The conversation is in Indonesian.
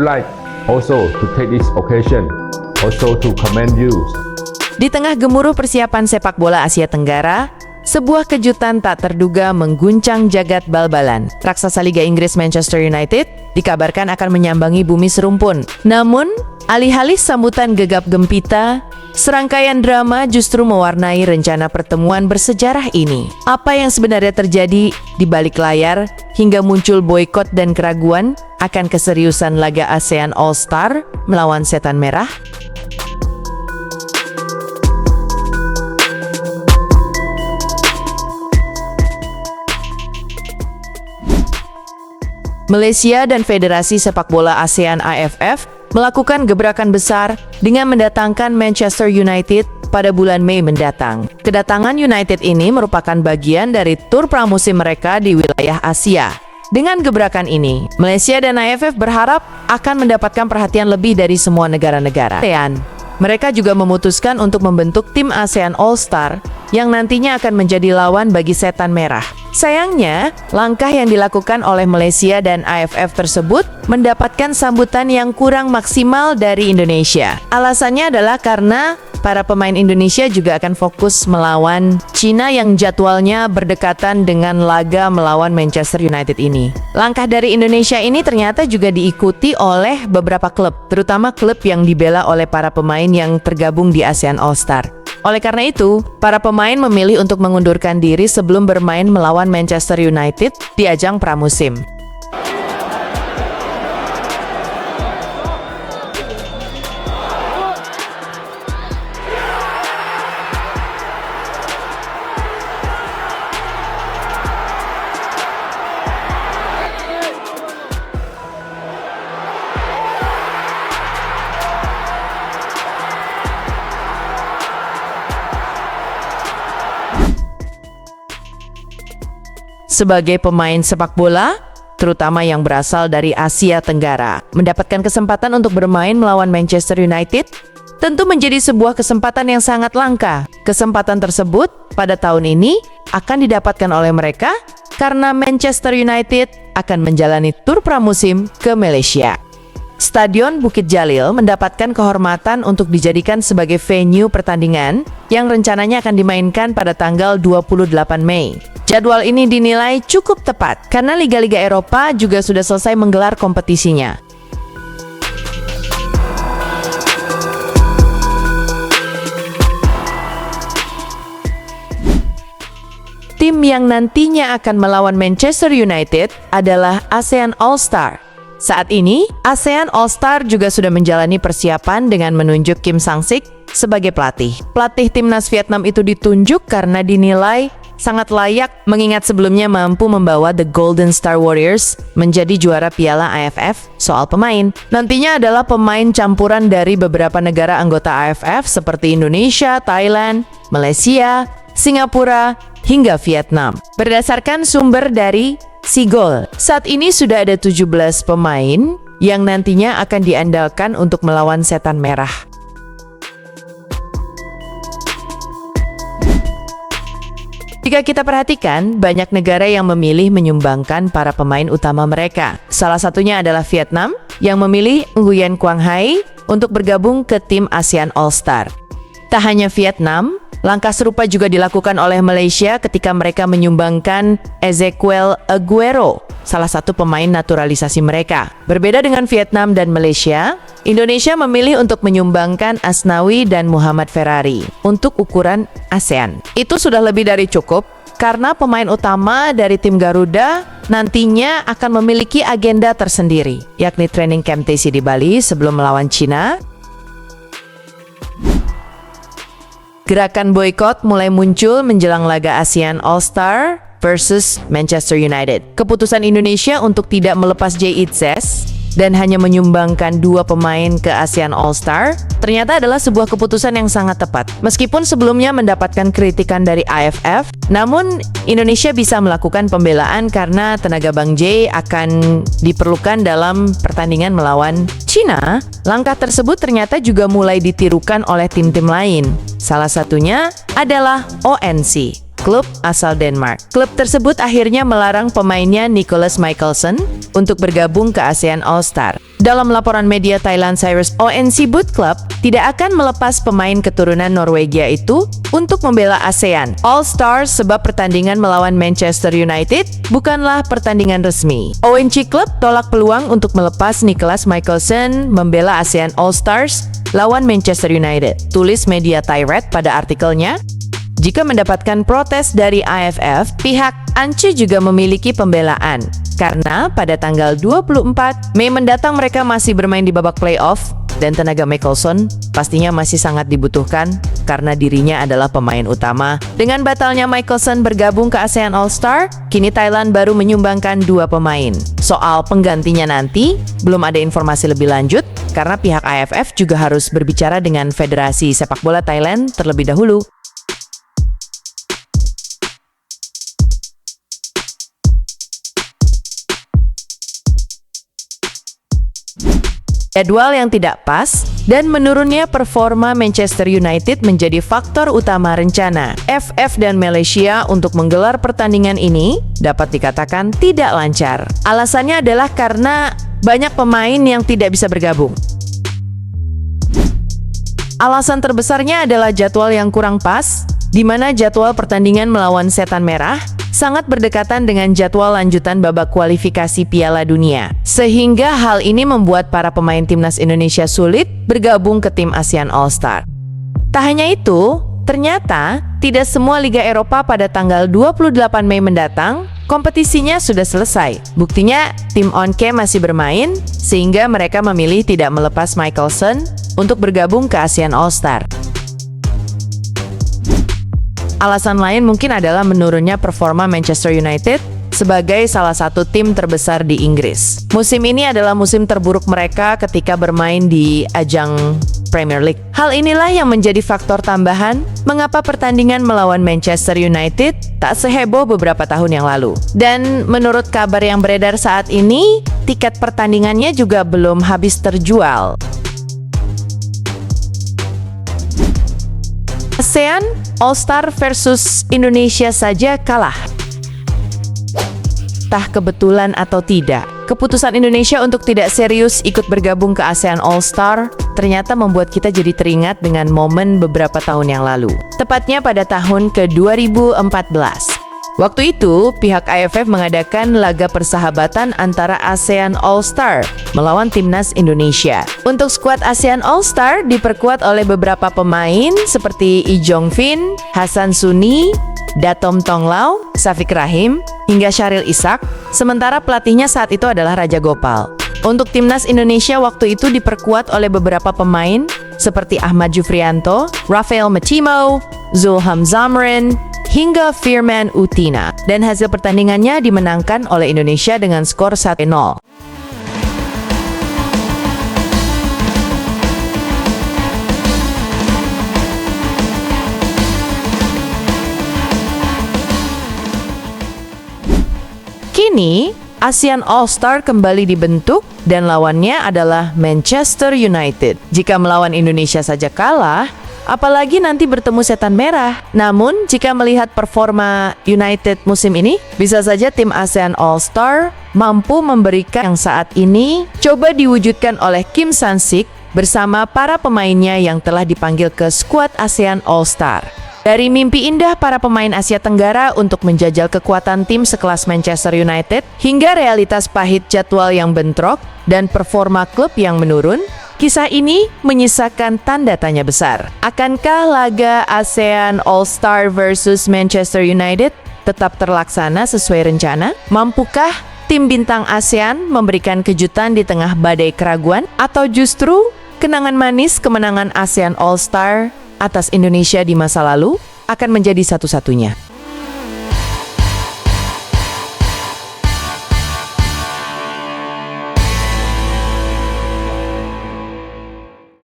like also to take this occasion also to commend you. Di tengah gemuruh persiapan sepak bola Asia Tenggara, sebuah kejutan tak terduga mengguncang jagat bal-balan. Raksasa Liga Inggris Manchester United dikabarkan akan menyambangi bumi serumpun. Namun, alih-alih sambutan gegap gempita, serangkaian drama justru mewarnai rencana pertemuan bersejarah ini. Apa yang sebenarnya terjadi di balik layar hingga muncul boikot dan keraguan akan keseriusan laga ASEAN All-Star melawan Setan Merah? Malaysia dan Federasi Sepak Bola ASEAN AFF melakukan gebrakan besar dengan mendatangkan Manchester United pada bulan Mei mendatang. Kedatangan United ini merupakan bagian dari tur pramusim mereka di wilayah Asia. Dengan gebrakan ini, Malaysia dan AFF berharap akan mendapatkan perhatian lebih dari semua negara-negara ASEAN. Mereka juga memutuskan untuk membentuk tim ASEAN All-Star yang nantinya akan menjadi lawan bagi Setan Merah. Sayangnya, langkah yang dilakukan oleh Malaysia dan AFF tersebut mendapatkan sambutan yang kurang maksimal dari Indonesia. Alasannya adalah karena para pemain Indonesia juga akan fokus melawan Cina yang jadwalnya berdekatan dengan laga melawan Manchester United ini. Langkah dari Indonesia ini ternyata juga diikuti oleh beberapa klub, terutama klub yang dibela oleh para pemain yang tergabung di ASEAN All-Star. Oleh karena itu, para pemain memilih untuk mengundurkan diri sebelum bermain melawan Manchester United di ajang pramusim. Sebagai pemain sepak bola, terutama yang berasal dari Asia Tenggara, mendapatkan kesempatan untuk bermain melawan Manchester United tentu menjadi sebuah kesempatan yang sangat langka. Kesempatan tersebut pada tahun ini akan didapatkan oleh mereka karena Manchester United akan menjalani tur pramusim ke Malaysia. Stadion Bukit Jalil mendapatkan kehormatan untuk dijadikan sebagai venue pertandingan yang rencananya akan dimainkan pada tanggal 28 Mei. Jadwal ini dinilai cukup tepat karena liga-liga Eropa juga sudah selesai menggelar kompetisinya. Tim yang nantinya akan melawan Manchester United adalah ASEAN All-Star. Saat ini, ASEAN All-Star juga sudah menjalani persiapan dengan menunjuk Kim Sang-sik sebagai pelatih. Pelatih timnas Vietnam itu ditunjuk karena dinilai sangat layak mengingat sebelumnya mampu membawa The Golden Star Warriors menjadi juara Piala AFF. Soal pemain, nantinya adalah pemain campuran dari beberapa negara anggota AFF seperti Indonesia, Thailand, Malaysia, Singapura, hingga Vietnam. Berdasarkan sumber dari Sigol, saat ini sudah ada 17 pemain yang nantinya akan diandalkan untuk melawan Setan Merah. Jika kita perhatikan, banyak negara yang memilih menyumbangkan para pemain utama mereka. Salah satunya adalah Vietnam yang memilih Nguyen Quang Hai untuk bergabung ke tim ASEAN All-Star. Tak hanya Vietnam, langkah serupa juga dilakukan oleh Malaysia ketika mereka menyumbangkan Ezequiel Aguero, salah satu pemain naturalisasi mereka. Berbeda dengan Vietnam dan Malaysia, Indonesia memilih untuk menyumbangkan Asnawi dan Muhammad Ferrari untuk ukuran ASEAN. Itu sudah lebih dari cukup karena pemain utama dari tim Garuda nantinya akan memiliki agenda tersendiri, yakni training camp TC di Bali sebelum melawan Cina. Gerakan boykot mulai muncul menjelang laga ASEAN All-Star versus Manchester United. Keputusan Indonesia untuk tidak melepas Jay Itzes dan hanya menyumbangkan 2 pemain ke ASEAN All-Star ternyata adalah sebuah keputusan yang sangat tepat. Meskipun sebelumnya mendapatkan kritikan dari AFF, namun Indonesia bisa melakukan pembelaan karena tenaga Bang Jay akan diperlukan dalam pertandingan melawan Cina. Langkah tersebut ternyata juga mulai ditirukan oleh tim-tim lain. Salah satunya adalah ONC. klub asal Denmark. Klub tersebut akhirnya melarang pemainnya Nicholas Michelson untuk bergabung ke ASEAN All-Star. Dalam laporan media Thailand Cyrus, ONC Boat Club tidak akan melepas pemain keturunan Norwegia itu untuk membela ASEAN All-Star sebab pertandingan melawan Manchester United bukanlah pertandingan resmi. ONC Club tolak peluang untuk melepas Nicholas Michelson membela ASEAN All-Stars lawan Manchester United. Tulis media Thai Red pada artikelnya, jika mendapatkan protes dari AFF, pihak ANCE juga memiliki pembelaan. Karena pada tanggal 24 Mei mendatang mereka masih bermain di babak playoff dan tenaga Michelson pastinya masih sangat dibutuhkan karena dirinya adalah pemain utama. Dengan batalnya Michelson bergabung ke ASEAN All-Star, kini Thailand baru menyumbangkan 2 pemain. Soal penggantinya nanti, belum ada informasi lebih lanjut karena pihak AFF juga harus berbicara dengan Federasi Sepak Bola Thailand terlebih dahulu. Jadwal yang tidak pas dan menurunnya performa Manchester United menjadi faktor utama rencana FF dan Malaysia untuk menggelar pertandingan ini dapat dikatakan tidak lancar. Alasannya adalah karena banyak pemain yang tidak bisa bergabung. Alasan terbesarnya adalah jadwal yang kurang pas, di mana jadwal pertandingan melawan Setan Merah sangat berdekatan dengan jadwal lanjutan babak kualifikasi Piala Dunia. Sehingga hal ini membuat para pemain timnas Indonesia sulit bergabung ke tim ASEAN All-Star. Tak hanya itu, ternyata tidak semua Liga Eropa pada tanggal 28 Mei mendatang kompetisinya sudah selesai. Buktinya, tim Onke masih bermain, sehingga mereka memilih tidak melepas Michelson untuk bergabung ke ASEAN All-Star. Alasan lain mungkin adalah menurunnya performa Manchester United sebagai salah satu tim terbesar di Inggris. Musim ini adalah musim terburuk mereka ketika bermain di ajang Premier League. Hal inilah yang menjadi faktor tambahan mengapa pertandingan melawan Manchester United tak seheboh beberapa tahun yang lalu. Dan menurut kabar yang beredar saat ini, tiket pertandingannya juga belum habis terjual. ASEAN All-Star versus Indonesia saja kalah. Entah kebetulan atau tidak, keputusan Indonesia untuk tidak serius ikut bergabung ke ASEAN All-Star ternyata membuat kita jadi teringat dengan momen beberapa tahun yang lalu. Tepatnya pada tahun ke-2014. Waktu itu, pihak AFF mengadakan laga persahabatan antara ASEAN All-Star melawan timnas Indonesia. Untuk skuad ASEAN All-Star diperkuat oleh beberapa pemain seperti Lee Jong Fin, Hasan Suni, Datom Tonglau, Safik Rahim, hingga Syahril Ishak, sementara pelatihnya saat itu adalah Raja Gopal. Untuk timnas Indonesia waktu itu diperkuat oleh beberapa pemain seperti Ahmad Jufrianto, Rafael Matimo, Zulham Zamrin, hingga Firman Utina, dan hasil pertandingannya dimenangkan oleh Indonesia dengan skor 1-0. Kini, ASEAN All-Star kembali dibentuk dan lawannya adalah Manchester United. Jika melawan Indonesia saja kalah, apalagi nanti bertemu Setan Merah. Namun, jika melihat performa United musim ini, bisa saja tim ASEAN All-Star mampu memberikan yang saat ini coba diwujudkan oleh Kim San-sik bersama para pemainnya yang telah dipanggil ke skuad ASEAN All-Star. Dari mimpi indah para pemain Asia Tenggara untuk menjajal kekuatan tim sekelas Manchester United, hingga realitas pahit jadwal yang bentrok dan performa klub yang menurun, kisah ini menyisakan tanda tanya besar. Akankah laga ASEAN All-Star versus Manchester United tetap terlaksana sesuai rencana? Mampukah tim bintang ASEAN memberikan kejutan di tengah badai keraguan? Atau justru kenangan manis kemenangan ASEAN All-Star atas Indonesia di masa lalu akan menjadi satu-satunya?